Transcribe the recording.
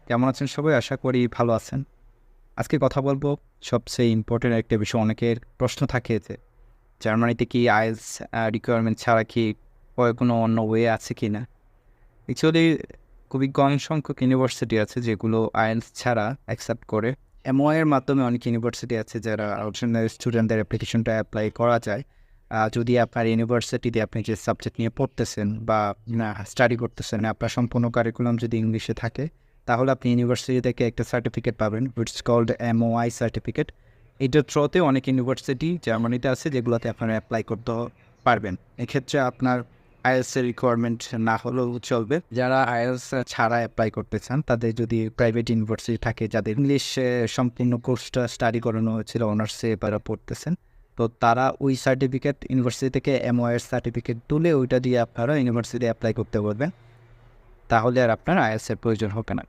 কেমন আছেন সবাই? আশা করি ভালো আছেন। আজকে কথা বলবো সবচেয়ে ইম্পোর্টেন্ট একটা বিষয়। অনেকের প্রশ্ন থাকে যে জার্মানিতে কি আইএলটিএস রিকোয়ারমেন্ট ছাড়া কি কোনো অন্য ওয়ে আছে কিনা? অ্যাকচুয়ালি খুবই কম সংখ্যক ইউনিভার্সিটি আছে যেগুলো আইএলটিএস ছাড়া অ্যাকসেপ্ট করে। এমওআই এর মাধ্যমে অনেক ইউনিভার্সিটি আছে যারা আউটস্ট্যান্ডার স্টুডেন্টদের অ্যাপ্লিকেশনটা এপ্লাই করা যায়। যদি আপনার ইউনিভার্সিটিতে আপনি যে সাবজেক্ট নিয়ে পড়তেছেন বা স্টাডি করতেছেন, আপনার সম্পূর্ণ কারিকুলাম যদি ইংলিশে থাকে, তাহলে আপনি ইউনিভার্সিটি থেকে একটা সার্টিফিকেট পাবেন, ইটস কল্ড এমওআই সার্টিফিকেট। এটার থ্রুতে অনেক ইউনিভার্সিটি জার্মানিতে আছে যেগুলোতে আপনারা অ্যাপ্লাই করতে পারবেন। এক্ষেত্রে আপনার আইএলটিএস এর রিকোয়ারমেন্ট না হলেও চলবে। যারা আইএলটিএস ছাড়া অ্যাপ্লাই করতে চান, তাদের যদি প্রাইভেট ইউনিভার্সিটি থাকে, যাদের ইংলিশে সম্পূর্ণ কোর্সটা স্টাডি করানো হয়েছিল, অনার্সে তারা পড়তেছেন, তো তারা ওই সার্টিফিকেট ইউনিভার্সিটি থেকে এমওআই এর সার্টিফিকেট তুলে ওইটা দিয়ে আপনারা ইউনিভার্সিটি অ্যাপ্লাই করতে পারবেন। তাহলে আর আপনার আইএলটিএস এর প্রয়োজন হবে না।